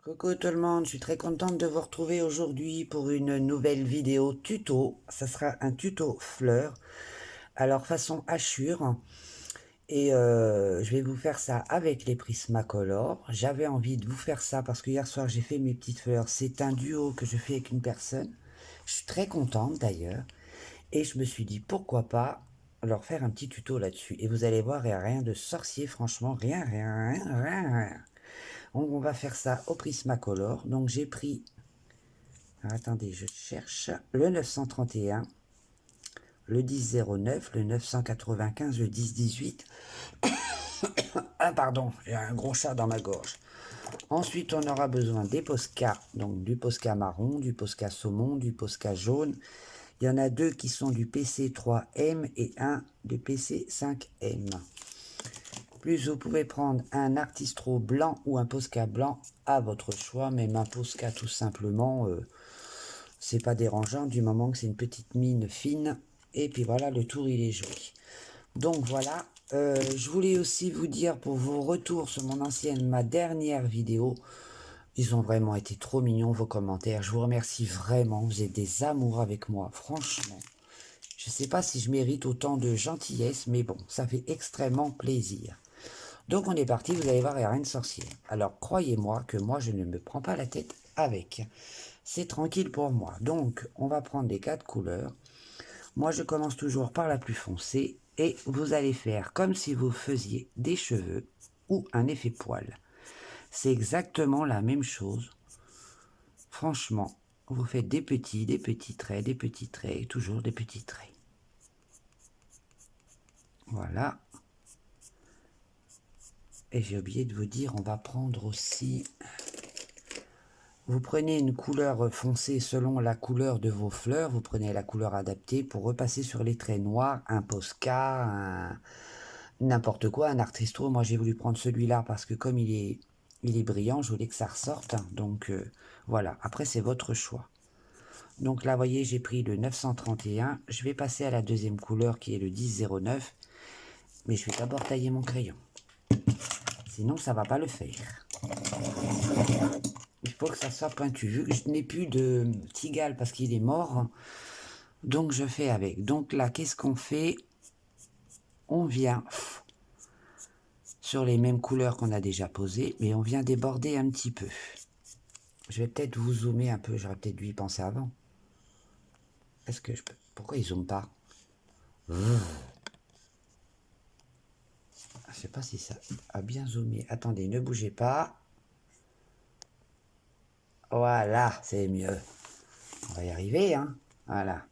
Coucou tout le monde, je suis très contente de vous retrouver aujourd'hui pour une nouvelle vidéo tuto. Ça sera un tuto fleurs, alors façon hachure. Et je vais vous faire ça avec les Prismacolor. J'avais envie de vous faire ça parce que hier soir j'ai fait mes petites fleurs. C'est un duo que je fais avec une personne. Je suis très contente d'ailleurs. Et je me suis dit pourquoi pas leur faire un petit tuto là-dessus. Et vous allez voir, il n'y a rien de sorcier, franchement, rien, rien, rien, rien, rien. Donc on va faire ça au Prismacolor. Donc j'ai pris, alors, attendez, je cherche le 931, le 1009, le 995, le 1018. Ah pardon, j'ai un gros chat dans ma gorge. Ensuite on aura besoin des Posca, donc du Posca marron, du Posca saumon, du Posca jaune. Il y en a deux qui sont du PC3M et un du PC5M. Plus vous pouvez prendre un Artistro blanc ou un Posca blanc à votre choix, même un Posca tout simplement, c'est pas dérangeant du moment que c'est une petite mine fine. Et puis voilà, le tour il est joli. Donc voilà, je voulais aussi vous dire pour vos retours sur ma dernière vidéo, ils ont vraiment été trop mignons vos commentaires. Je vous remercie vraiment, vous êtes des amours avec moi, franchement. Je sais pas si je mérite autant de gentillesse, mais bon, ça fait extrêmement plaisir. Donc on est parti, vous allez voir, il n'y a rien de sorcier. Alors croyez-moi que moi je ne me prends pas la tête avec. C'est tranquille pour moi. Donc on va prendre les 4 couleurs. Moi je commence toujours par la plus foncée et vous allez faire comme si vous faisiez des cheveux ou un effet poil. C'est exactement la même chose. Franchement, vous faites des petits traits, et toujours des petits traits. Voilà. Et j'ai oublié de vous dire, on va prendre aussi... Vous prenez une couleur foncée selon la couleur de vos fleurs. Vous prenez la couleur adaptée pour repasser sur les traits noirs, un Posca, n'importe quoi, un Artistro. Moi, j'ai voulu prendre celui-là parce que comme il est brillant, je voulais que ça ressorte. Donc, voilà. Après, c'est votre choix. Donc là, vous voyez, j'ai pris le 931. Je vais passer à la deuxième couleur qui est le 1009. Mais je vais d'abord tailler mon crayon. Sinon, ça va pas le faire. Il faut que ça soit pointu. Vu que je n'ai plus de Tigal parce qu'il est mort, donc je fais avec. Donc là, qu'est-ce qu'on fait? On vient sur les mêmes couleurs qu'on a déjà posées, mais on vient déborder un petit peu. Je vais peut-être vous zoomer un peu, j'aurais peut-être dû y penser avant. Est-ce que je peux... Pourquoi ils zooment pas? Je sais pas si ça a bien zoomé. Attendez, ne bougez pas. Voilà, c'est mieux. On va y arriver, hein. Voilà.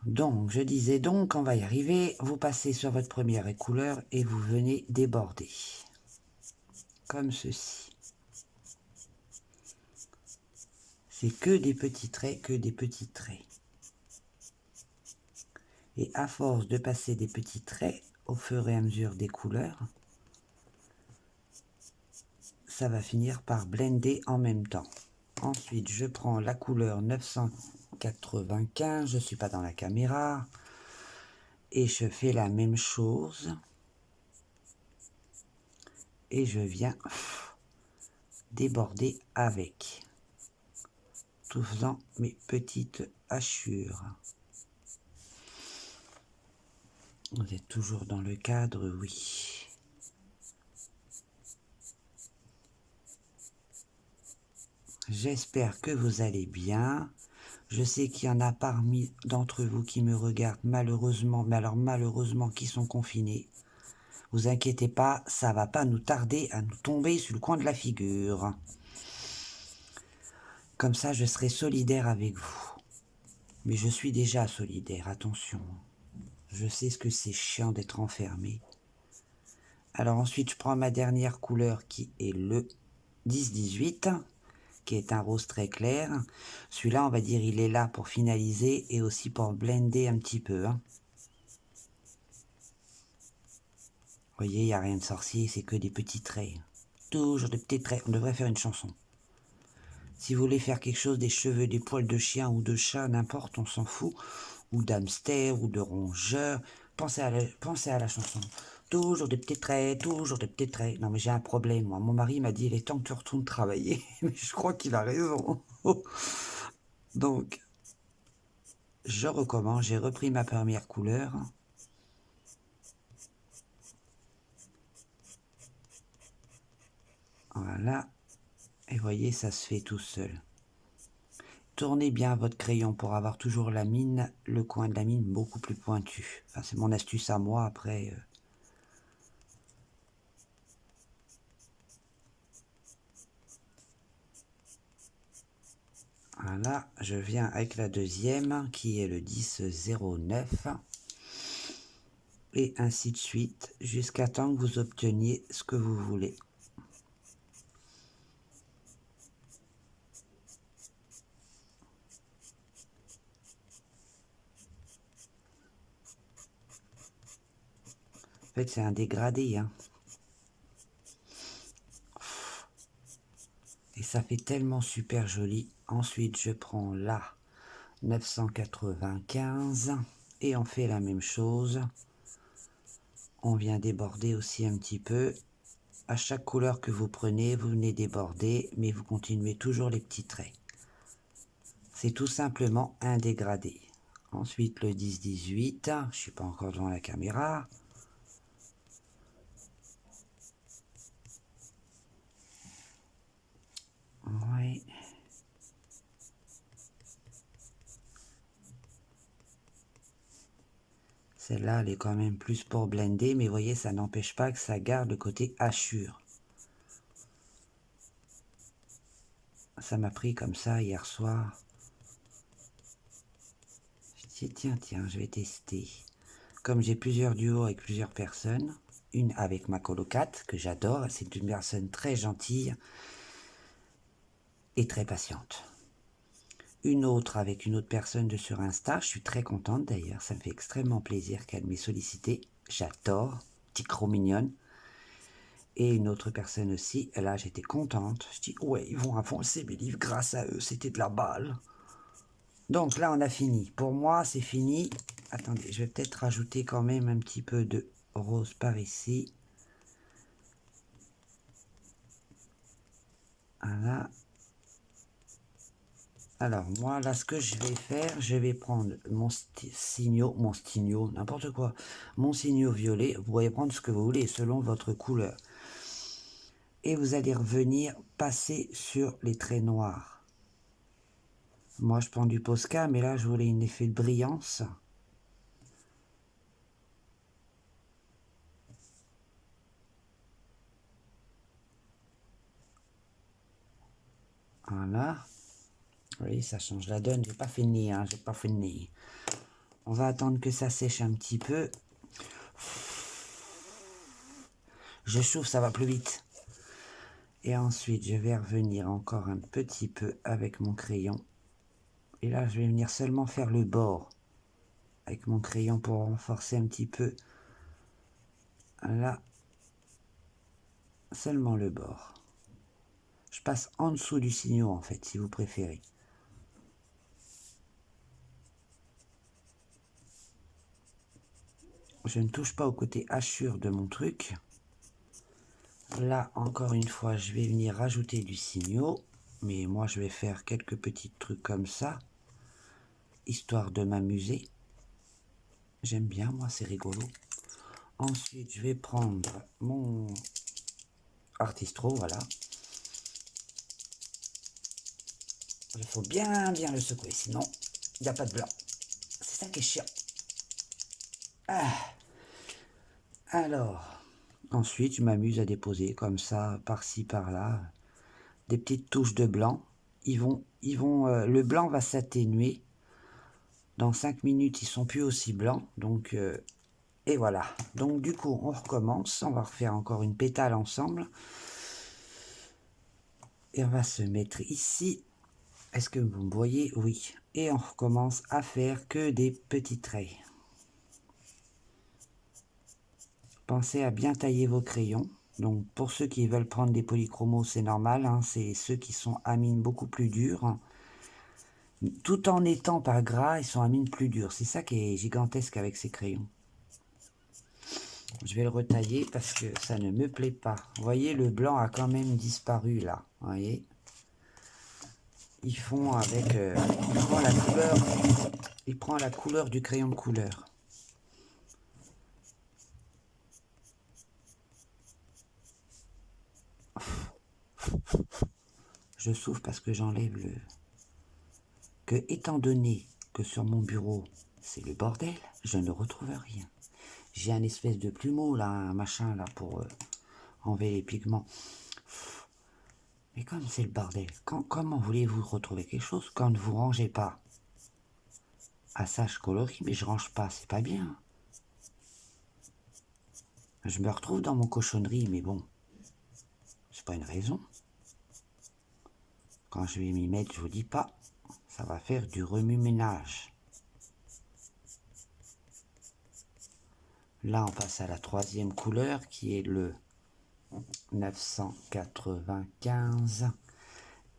Donc, je disais donc, on va y arriver. Vous passez sur votre première couleur et vous venez déborder. Comme ceci. C'est que des petits traits, que des petits traits. Et à force de passer des petits traits au fur et à mesure des couleurs, ça va finir par blender en même temps. Ensuite, je prends la couleur 995, je ne suis pas dans la caméra, et je fais la même chose. Et je viens déborder avec, tout faisant mes petites hachures. Vous êtes toujours dans le cadre, oui. J'espère que vous allez bien. Je sais qu'il y en a parmi d'entre vous qui me regardent malheureusement, mais alors malheureusement qui sont confinés. Vous inquiétez pas, ça va pas nous tarder à nous tomber sur le coin de la figure. Comme ça, je serai solidaire avec vous. Mais je suis déjà solidaire, attention. Je sais ce que c'est chiant d'être enfermé. Alors ensuite, je prends ma dernière couleur qui est le 10-18, qui est un rose très clair. Celui-là, on va dire, il est là pour finaliser et aussi pour blender un petit peu. Hein. Vous voyez, il n'y a rien de sorcier, c'est que des petits traits. Toujours des petits traits. On devrait faire une chanson. Si vous voulez faire quelque chose, des cheveux, des poils de chien ou de chat, n'importe, on s'en fout. Ou d'hamster, ou de rongeur. Pensez à la chanson. Toujours des petits traits, toujours des petits traits. Non mais j'ai un problème, moi. Mon mari m'a dit, il est temps que tu retournes travailler. Mais je crois qu'il a raison. Donc, je recommence, j'ai repris ma première couleur. Voilà. Et voyez, ça se fait tout seul. Tournez bien votre crayon pour avoir toujours la mine, le coin de la mine beaucoup plus pointu. Enfin, c'est mon astuce à moi, après... Voilà, je viens avec la deuxième, qui est le 1009. Et ainsi de suite, jusqu'à temps que vous obteniez ce que vous voulez. En fait, c'est un dégradé, hein. Et ça fait tellement super joli. Ensuite, je prends la 995 et on fait la même chose. On vient déborder aussi un petit peu. À chaque couleur que vous prenez, vous venez déborder, mais vous continuez toujours les petits traits. C'est tout simplement un dégradé. Ensuite, le 10-18. Je ne suis pas encore devant la caméra. Oui. Celle-là, elle est quand même plus pour blender, mais vous voyez, ça n'empêche pas que ça garde le côté hachure. Ça m'a pris comme ça hier soir. Je dis, tiens, je vais tester. Comme j'ai plusieurs duos avec plusieurs personnes, une avec ma colocate, que j'adore, c'est une personne très gentille et très patiente. Une autre avec une autre personne de sur Insta, je suis très contente d'ailleurs, ça me fait extrêmement plaisir qu'elle m'ait sollicité, j'adore, petite gros mignonne. Et une autre personne aussi, là j'étais contente, je dis ouais, ils vont avancer mes livres grâce à eux, c'était de la balle. Donc là on a fini, pour moi c'est fini. Attendez, je vais peut-être rajouter quand même un petit peu de rose par ici. Voilà. Alors moi là ce que je vais faire, je vais prendre mon stigno, n'importe quoi, mon stigno violet, vous pouvez prendre ce que vous voulez selon votre couleur. Et vous allez revenir passer sur les traits noirs. Moi je prends du Posca, mais là je voulais un effet de brillance. Voilà. Oui, ça change la donne, j'ai pas fini, hein, j'ai pas fini. On va attendre que ça sèche un petit peu. Je chauffe, ça va plus vite. Et ensuite, je vais revenir encore un petit peu avec mon crayon. Et là, je vais venir seulement faire le bord avec mon crayon pour renforcer un petit peu. Là, seulement le bord. Je passe en dessous du signaux, en fait, si vous préférez. Je ne touche pas au côté hachure de mon truc. Là, encore une fois, je vais venir rajouter du signaux. Mais moi, je vais faire quelques petits trucs comme ça, histoire de m'amuser. J'aime bien, moi, c'est rigolo. Ensuite, je vais prendre mon Artistro, voilà. Il faut bien le secouer, sinon, il n'y a pas de blanc. C'est ça qui est chiant. Ah. Alors, ensuite, je m'amuse à déposer comme ça, par-ci, par-là, des petites touches de blanc. Le blanc va s'atténuer. Dans 5 minutes, ils sont plus aussi blancs. Donc, et voilà. Donc, du coup, on recommence. On va refaire encore une pétale ensemble. Et on va se mettre ici. Est-ce que vous me voyez? Oui. Et on recommence à faire que des petits traits. Pensez à bien tailler vos crayons. Donc pour ceux qui veulent prendre des polychromos, c'est normal, hein, c'est ceux qui sont à mine beaucoup plus dure. Tout en étant pas gras, ils sont à mine plus dure. C'est ça qui est gigantesque avec ces crayons. Je vais le retailler parce que ça ne me plaît pas. Vous voyez, le blanc a quand même disparu là. Vous voyez, ils font avec... il prend la couleur du crayon de couleur. Je souffle parce que j'enlève le... Que étant donné que sur mon bureau, c'est le bordel, je ne retrouve rien. J'ai un espèce de plumeau là, un machin là pour enlever les pigments. Mais comme c'est le bordel, comment voulez-vous retrouver quelque chose quand vous ne rangez pas? Ah ça je colorie, mais je range pas, c'est pas bien. Je me retrouve dans mon cochonnerie, mais bon, c'est pas une raison. Quand je vais m'y mettre, je vous dis pas, ça va faire du remue-ménage. Là, on passe à la troisième couleur qui est le 995.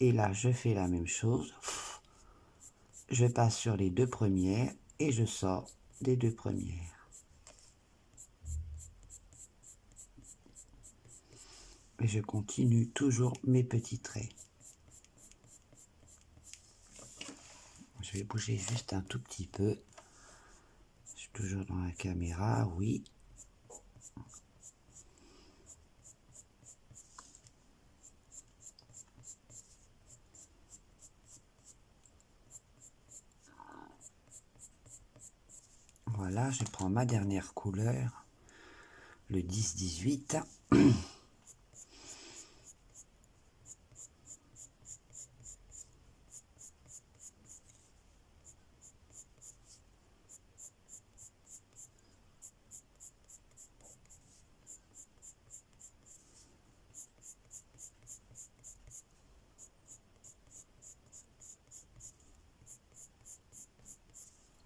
Et là, je fais la même chose. Je passe sur les deux premières et je sors des deux premières. Et je continue toujours mes petits traits. Je vais bouger juste un tout petit peu. Je suis toujours dans la caméra, oui. Voilà, je prends ma dernière couleur, le 10-18.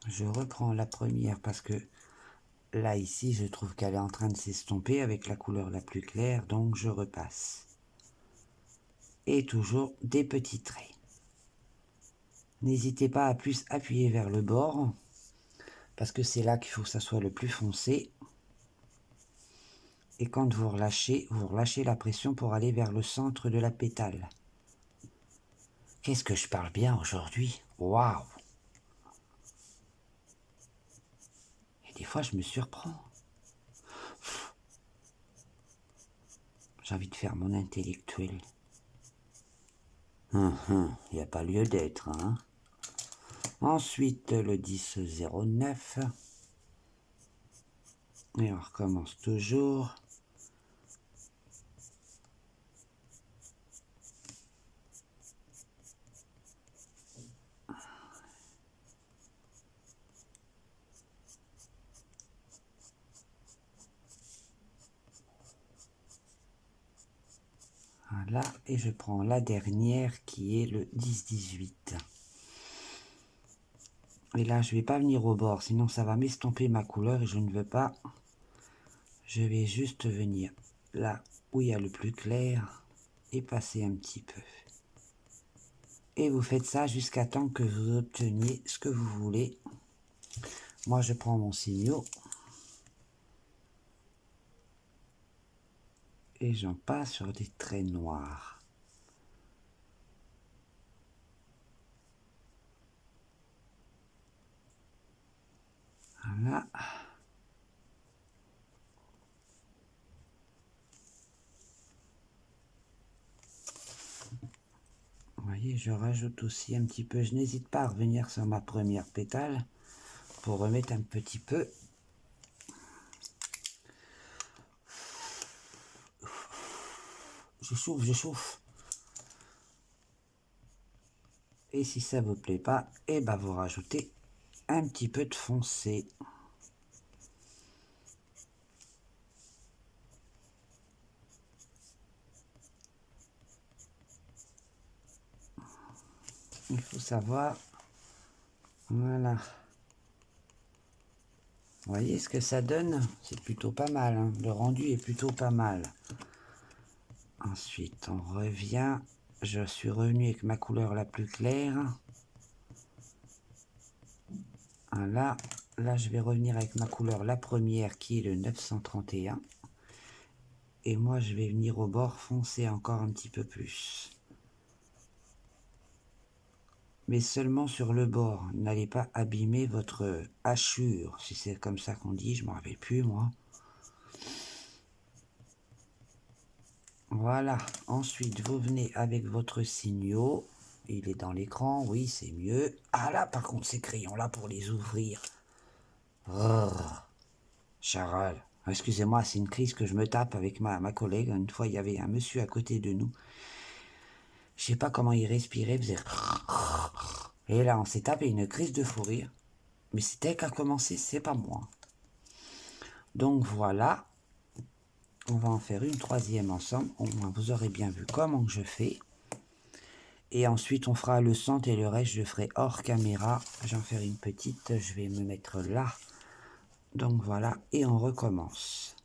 Je reprends la première parce que là, ici, je trouve qu'elle est en train de s'estomper avec la couleur la plus claire, donc je repasse. Et toujours des petits traits. N'hésitez pas à plus appuyer vers le bord, parce que c'est là qu'il faut que ça soit le plus foncé. Et quand vous relâchez la pression pour aller vers le centre de la pétale. Qu'est-ce que je parle bien aujourd'hui? Waouh! Et des fois, je me surprends. J'ai envie de faire mon intellectuel. Il n'y a pas lieu d'être, hein. Ensuite, le 10-09. Et on recommence toujours. Voilà, et je prends la dernière qui est le 10-18. Et là, je ne vais pas venir au bord, sinon ça va m'estomper ma couleur et je ne veux pas. Je vais juste venir là où il y a le plus clair et passer un petit peu. Et vous faites ça jusqu'à temps que vous obteniez ce que vous voulez. Moi, je prends mon signaux. Et j'en passe sur des traits noirs. Voilà. Vous voyez, je rajoute aussi un petit peu. Je n'hésite pas à revenir sur ma première pétale pour remettre un petit peu. Je chauffe. Et si ça vous plaît pas, et ben vous rajoutez un petit peu de foncé. Il faut savoir. Voilà. Vous voyez ce que ça donne? C'est plutôt pas mal, hein. Le rendu est plutôt pas mal. Ensuite, on revient. Je suis revenu avec ma couleur la plus claire. Voilà. Là, je vais revenir avec ma couleur, la première, qui est le 931. Et moi, je vais venir au bord foncer encore un petit peu plus. Mais seulement sur le bord. N'allez pas abîmer votre hachure, si c'est comme ça qu'on dit, je ne m'en rappelle plus, moi. Voilà. Ensuite, vous venez avec votre signaux. Il est dans l'écran, oui, c'est mieux. Ah là, par contre, ces crayons-là pour les ouvrir. Oh, Charal. Excusez-moi, c'est une crise que je me tape avec ma collègue. Une fois, il y avait un monsieur à côté de nous. Je sais pas comment il respirait, il faisait... Et là, on s'est tapé une crise de fou rire. Mais c'est elle qui a commencé, c'est pas moi. Donc voilà. On va en faire une troisième ensemble. Vous aurez bien vu comment je fais. Et ensuite, on fera le centre et le reste, je ferai hors caméra. J'en ferai une petite. Je vais me mettre là. Donc voilà. Et on recommence.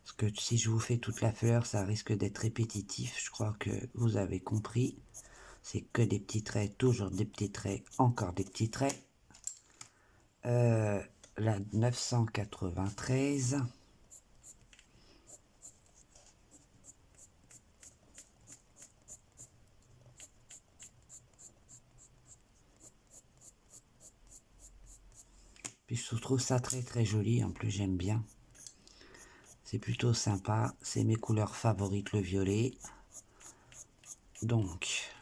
Parce que si je vous fais toute la fleur, ça risque d'être répétitif. Je crois que vous avez compris. C'est que des petits traits, toujours des petits traits, encore des petits traits. La 993. Puis je trouve ça très très joli, en plus j'aime bien. C'est plutôt sympa, c'est mes couleurs favorites, le violet. Donc,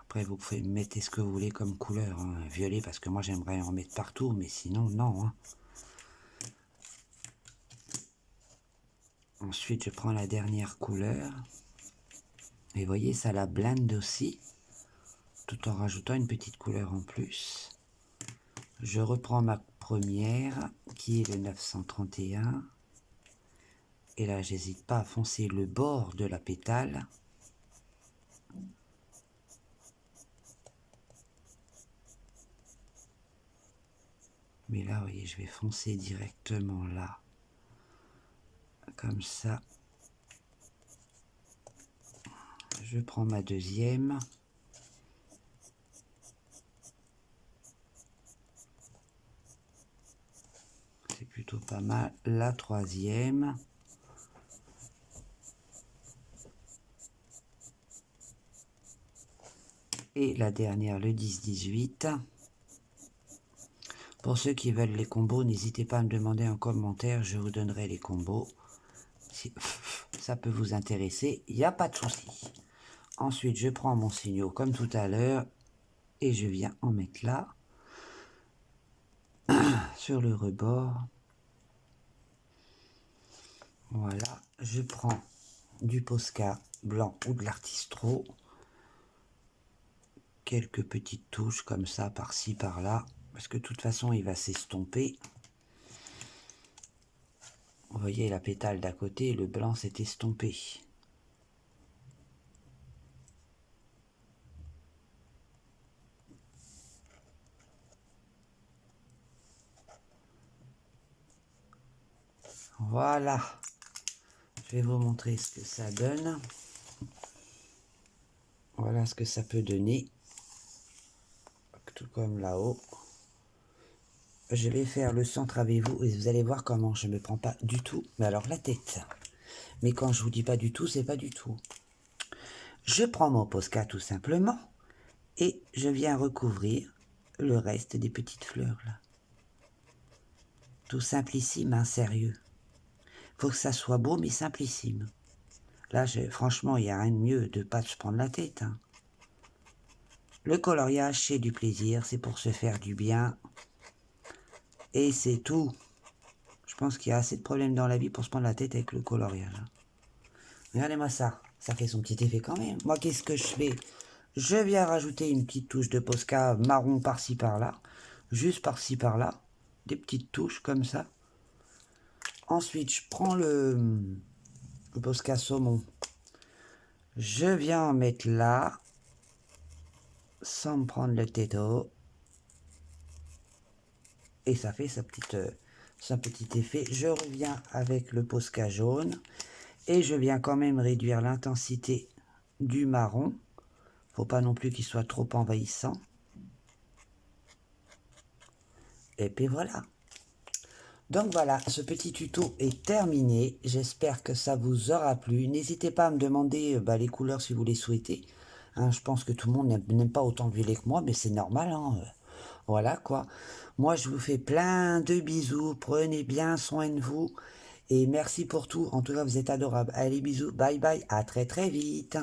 après vous pouvez mettre ce que vous voulez comme couleur, hein. Violet parce que moi j'aimerais en mettre partout, mais sinon non. Hein. Ensuite je prends la dernière couleur. Et vous voyez, ça la blende aussi, tout en rajoutant une petite couleur en plus. Je reprends ma première, qui est le 931. Et là, j'hésite pas à foncer le bord de la pétale. Mais là, vous voyez, je vais foncer directement là. Comme ça. Je prends ma deuxième. C'est plutôt pas mal. La troisième. Et la dernière, le 10-18. Pour ceux qui veulent les combos, n'hésitez pas à me demander en commentaire, je vous donnerai les combos. Si ça peut vous intéresser, il n'y a pas de souci. Ensuite, je prends mon signaux comme tout à l'heure et je viens en mettre là, sur le rebord. Voilà, je prends du Posca blanc ou de l'artistro. Quelques petites touches comme ça, par-ci, par-là, parce que de toute façon, il va s'estomper. Vous voyez la pétale d'à côté, le blanc s'est estompé. Voilà. Je vais vous montrer ce que ça donne. Voilà ce que ça peut donner. Tout comme là-haut. Je vais faire le centre avec vous et vous allez voir comment je ne me prends pas du tout. Mais alors la tête. Mais quand je vous dis pas du tout, c'est pas du tout. Je prends mon Posca tout simplement et je viens recouvrir le reste des petites fleurs là. Tout simplissime, hein, sérieux. Faut que ça soit beau mais simplissime. Là, franchement, il n'y a rien de mieux de ne pas se prendre la tête. Hein. Le coloriage, c'est du plaisir, c'est pour se faire du bien. Et c'est tout. Je pense qu'il y a assez de problèmes dans la vie pour se prendre la tête avec le coloriage. Hein. Regardez-moi ça. Ça fait son petit effet quand même. Moi, qu'est-ce que je fais? Je viens rajouter une petite touche de Posca marron par-ci par-là. Juste par-ci par-là. Des petites touches comme ça. Ensuite, je prends le Posca saumon. Je viens en mettre là. Sans me prendre le této. Et ça fait son petit effet. Je reviens avec le Posca jaune. Et je viens quand même réduire l'intensité du marron. Faut pas non plus qu'il soit trop envahissant. Et puis voilà. Donc voilà, ce petit tuto est terminé. J'espère que ça vous aura plu. N'hésitez pas à me demander les couleurs si vous les souhaitez. Hein, je pense que tout le monde n'aime pas autant le violet que moi, mais c'est normal. Hein. Voilà quoi. Moi, je vous fais plein de bisous. Prenez bien soin de vous. Et merci pour tout. En tout cas, vous êtes adorables. Allez, bisous. Bye bye. À très très vite.